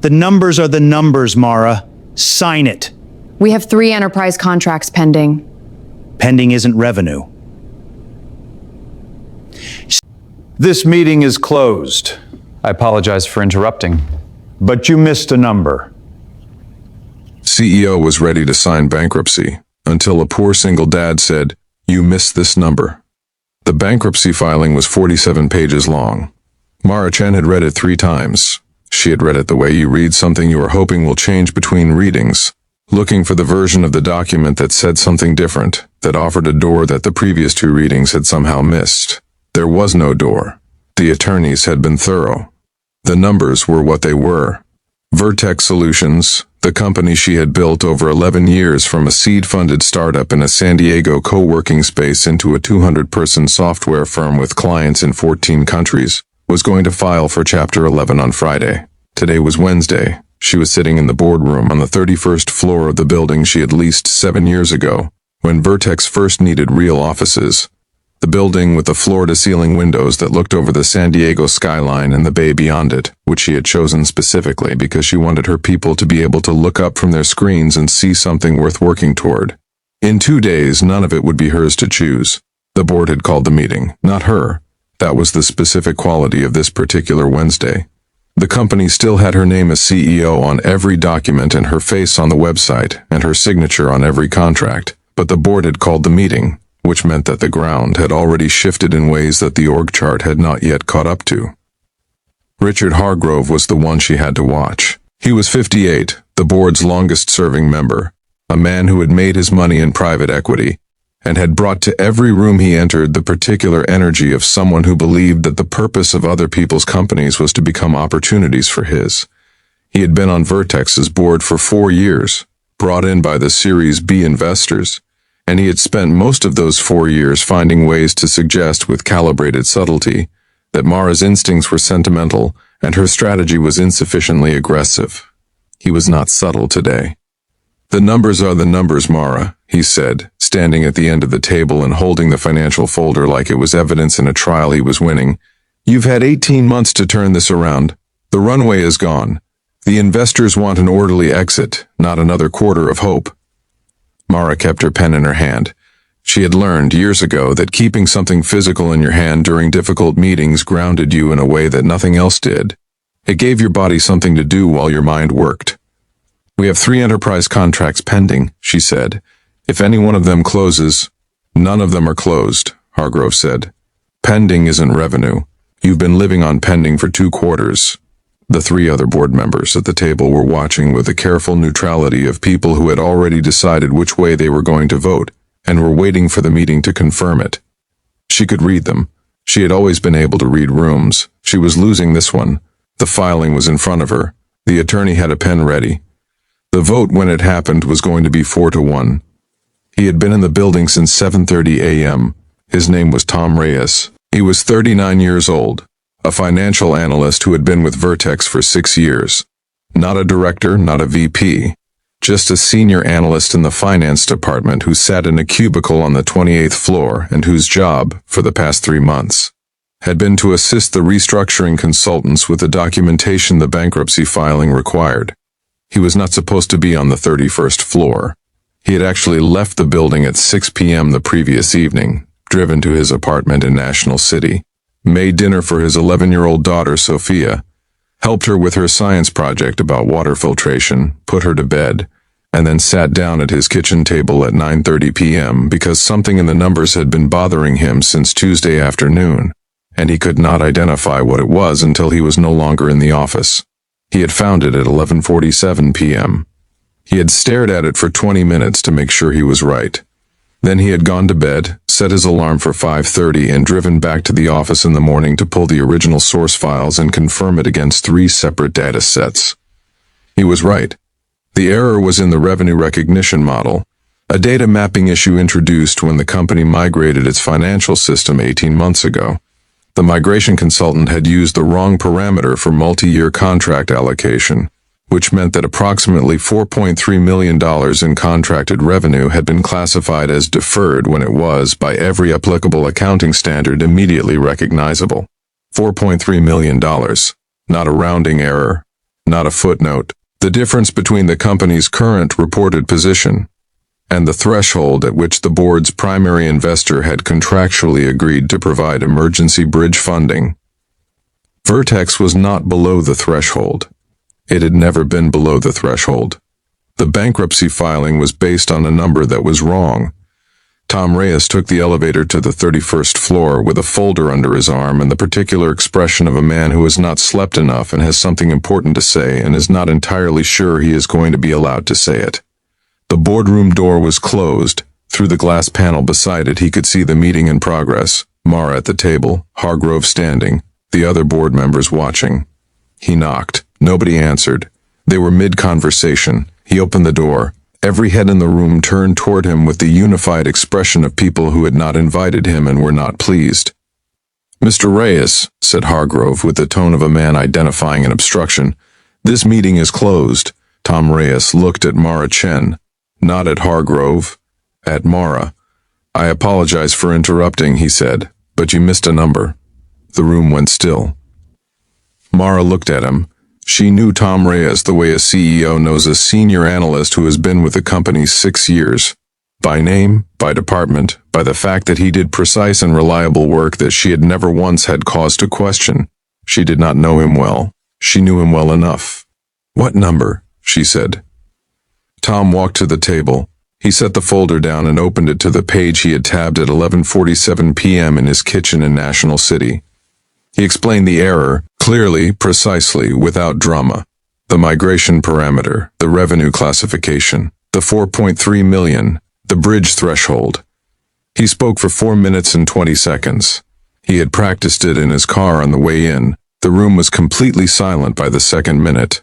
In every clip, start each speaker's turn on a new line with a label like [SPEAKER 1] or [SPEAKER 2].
[SPEAKER 1] The numbers are the numbers, Mara. Sign it.
[SPEAKER 2] We have 3 enterprise contracts pending.
[SPEAKER 1] Pending isn't revenue.
[SPEAKER 3] This meeting is closed,
[SPEAKER 4] I apologize for interrupting.
[SPEAKER 3] but you missed a number.
[SPEAKER 5] CEO was ready to sign bankruptcy until a poor single dad said, "You missed this number." The bankruptcy filing was 47 pages long. Mara Chen had read it 3 times. She had read it the way you read something you are hoping will change between readings, looking for the version of the document that said something different, that offered a door that the previous 2 readings had somehow missed. There was no door. The attorneys had been thorough. The numbers were what they were. Vertex Solutions, the company she had built over 11 years from a seed-funded startup in a San Diego co-working space into a 200-person software firm with clients in 14 countries, was going to file for Chapter 11 on Friday. Today was Wednesday. She was sitting in the boardroom on the 31st floor of the building she had leased 7 years ago, when Vertex first needed real offices. The building with the floor-to-ceiling windows that looked over the San Diego skyline and the bay beyond it, which she had chosen specifically because she wanted her people to be able to look up from their screens and see something worth working toward. In 2 days, none of it would be hers to choose. The board had called the meeting, not her. That was the specific quality of this particular Wednesday. The company still had her name as CEO on every document and her face on the website and her signature on every contract, but the board had called the meeting, which meant that the ground had already shifted in ways that the org chart had not yet caught up to. Richard Hargrove was the one she had to watch. He was 58, the board's longest-serving member, a man who had made his money in private equity, and had brought to every room he entered the particular energy of someone who believed that the purpose of other people's companies was to become opportunities for his. He had been on Vertex's board for 4 years, brought in by the Series B investors, and he had spent most of those 4 years finding ways to suggest with calibrated subtlety that Mara's instincts were sentimental and her strategy was insufficiently aggressive. He was not subtle today. "The numbers are the numbers, Mara," he said, standing at the end of the table and holding the financial folder like it was evidence in a trial he was winning. "You've had 18 months to turn this around. The runway is gone. The investors want an orderly exit, not another quarter of hope." Mara kept her pen in her hand. She had learned years ago that keeping something physical in your hand during difficult meetings grounded you in a way that nothing else did. It gave your body something to do while your mind worked. "We have 3 enterprise contracts pending," she said. "If any one of them closes—" "None of them are closed," Hargrove said. "Pending isn't revenue. You've been living on pending for 2 quarters. The 3 other board members at the table were watching with a careful neutrality of people who had already decided which way they were going to vote and were waiting for the meeting to confirm it. She could read them. She had always been able to read rooms. She was losing this one. The filing was in front of her. The attorney had a pen ready. The vote, when it happened, was going to be 4-1. He had been in the building since 7:30 a.m. His name was Tom Reyes. He was 39 years old. A financial analyst who had been with Vertex for 6 years. Not a director, not a VP. Just a senior analyst in the finance department who sat in a cubicle on the 28th floor and whose job, for the past 3 months, had been to assist the restructuring consultants with the documentation the bankruptcy filing required. He was not supposed to be on the 31st floor. He had actually left the building at 6 p.m. the previous evening, driven to his apartment in National City, made dinner for his 11-year-old daughter, Sophia, helped her with her science project about water filtration, put her to bed, and then sat down at his kitchen table at 9:30 p.m. because something in the numbers had been bothering him since Tuesday afternoon, and he could not identify what it was until he was no longer in the office. He had found it at 11:47 p.m. He had stared at it for 20 minutes to make sure he was right. Then he had gone to bed, set his alarm for 5:30, and driven back to the office in the morning to pull the original source files and confirm it against 3 separate data sets. He was right. The error was in the revenue recognition model, a data mapping issue introduced when the company migrated its financial system 18 months ago. The migration consultant had used the wrong parameter for multi-year contract allocation, which meant that approximately $4.3 million in contracted revenue had been classified as deferred when it was, by every applicable accounting standard, immediately recognizable. $4.3 million. Not a rounding error. not a footnote. The difference between the company's current reported position and the threshold at which the board's primary investor had contractually agreed to provide emergency bridge funding. Vertex was not below the threshold. It had never been below the threshold. The bankruptcy filing was based on a number that was wrong. Tom Reyes took the elevator to the 31st floor with a folder under his arm and the particular expression of a man who has not slept enough and has something important to say and is not entirely sure he is going to be allowed to say it. The boardroom door was closed. Through the glass panel beside it, he could see the meeting in progress, Mara at the table, Hargrove standing, the other board members watching. He knocked. Nobody answered. They were mid-conversation. He opened the door. Every head in the room turned toward him with the unified expression of people who had not invited him and were not pleased. "Mr. Reyes," said Hargrove with the tone of a man identifying an obstruction, "this meeting is closed." Tom Reyes looked at Mara Chen, not at Hargrove, at Mara. "I apologize for interrupting," he said, "but you missed a number." The room went still. Mara looked at him. She knew Tom Reyes the way a CEO knows a senior analyst who has been with the company 6 years. By name, by department, by the fact that he did precise and reliable work that she had never once had cause to question. She did not know him well. She knew him well enough. "What number?" she said. Tom walked to the table. He set the folder down and opened it to the page he had tabbed at 11:47 p.m. in his kitchen in National City. He explained the error, clearly, precisely, without drama. The migration parameter, the revenue classification, the 4.3 million, the bridge threshold. He spoke for 4 minutes and 20 seconds. He had practiced it in his car on the way in. The room was completely silent by the second minute.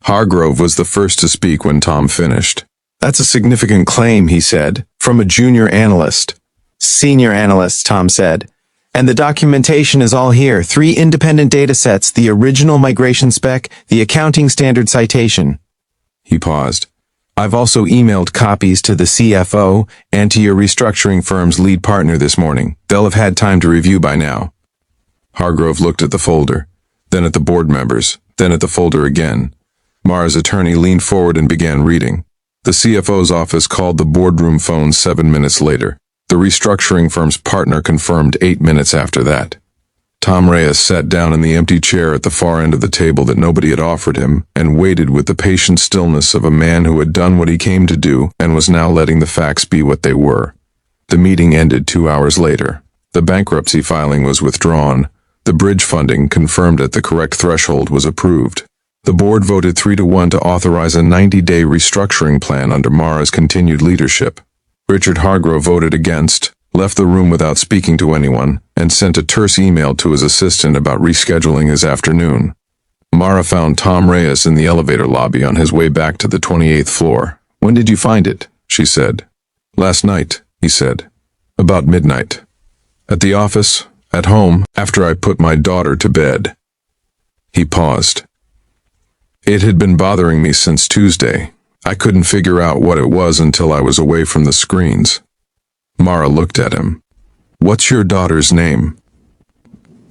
[SPEAKER 5] Hargrove was the first to speak when Tom finished.
[SPEAKER 6] "That's a significant claim," he said, "from a junior analyst." "Senior analyst," Tom said. "And the documentation is all here. 3 independent data sets, the original migration spec, the accounting standard citation." He paused. "I've also emailed copies to the CFO and to your restructuring firm's lead partner this morning. They'll have had time to review by now." Hargrove looked at the folder, then at the board members, then at the folder again. Mara's attorney leaned forward and began reading. The CFO's office called the boardroom phone 7 minutes later. The restructuring firm's partner confirmed 8 minutes after that. Tom Reyes sat down in the empty chair at the far end of the table that nobody had offered him and waited with the patient stillness of a man who had done what he came to do and was now letting the facts be what they were. The meeting ended 2 hours later. The bankruptcy filing was withdrawn. The bridge funding, confirmed at the correct threshold, was approved. The board voted 3-1 to authorize a 90-day restructuring plan under Mara's continued leadership. Richard Hargrove voted against, left the room without speaking to anyone, and sent a terse email to his assistant about rescheduling his afternoon. Mara found Tom Reyes in the elevator lobby on his way back to the 28th floor. "When did you find it?" she said. "Last night," he said. "About midnight. At the office, at home, after I put my daughter to bed." He paused. "It had been bothering me since Tuesday. I couldn't figure out what it was until I was away from the screens." Mara looked at him. "What's your daughter's name?"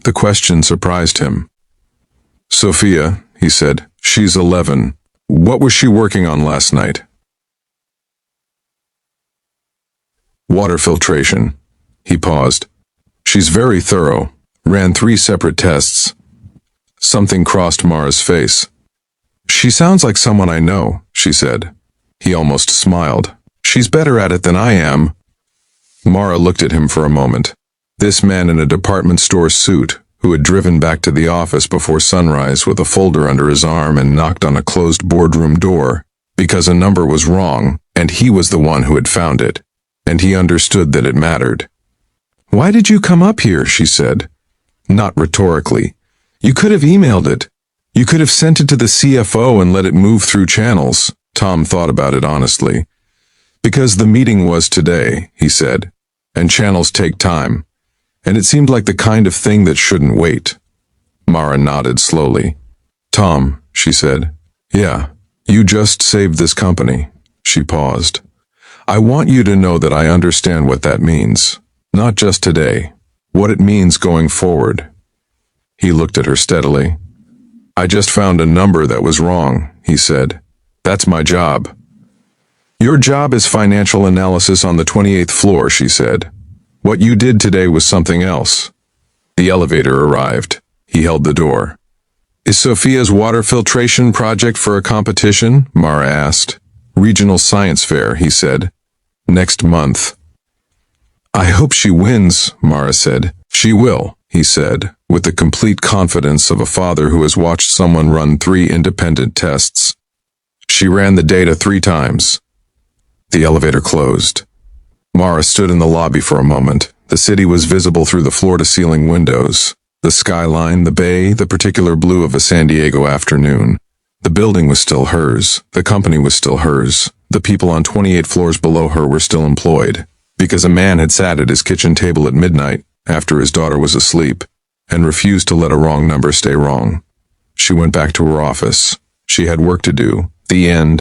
[SPEAKER 6] The question surprised him. "Sophia," he said. "She's 11. What was she working on last night?" "Water filtration." He paused. "She's very thorough. Ran 3 separate tests." Something crossed Mara's face. "She sounds like someone I know," she said. He almost smiled. "She's better at it than I am." Mara looked at him for a moment. This man in a department store suit, who had driven back to the office before sunrise with a folder under his arm and knocked on a closed boardroom door, because a number was wrong, and he was the one who had found it, and he understood that it mattered. "Why did you come up here?" she said. Not rhetorically. "You could have emailed it. You could have sent it to the CFO and let it move through channels." Tom thought about it honestly. "Because the meeting was today," he said, "and channels take time, and it seemed like the kind of thing that shouldn't wait." Mara nodded slowly. "Tom," she said. "Yeah, you just saved this company." She paused. "I want you to know that I understand what that means. Not just today. What it means going forward." He looked at her steadily.
[SPEAKER 5] I just found a number that was wrong, he said. That's my job. Your job is financial analysis on the 28th floor, she said. What you did today was something else. The elevator arrived. He held the door. Is Sophia's water filtration project for a competition? Mara asked. Regional science fair, he said. Next month. I hope she wins, Mara said. She will, he said, with the complete confidence of a father who has watched someone run 3 independent tests. She ran the data 3 times. The elevator closed. Mara stood in the lobby for a moment. The city was visible through the floor-to-ceiling windows. The skyline, the bay, the particular blue of a San Diego afternoon. The building was still hers. The company was still hers. The people on 28 floors below her were still employed. Because a man had sat at his kitchen table at midnight, after his daughter was asleep, and refused to let a wrong number stay wrong. She went back to her office. She had work to do. The end.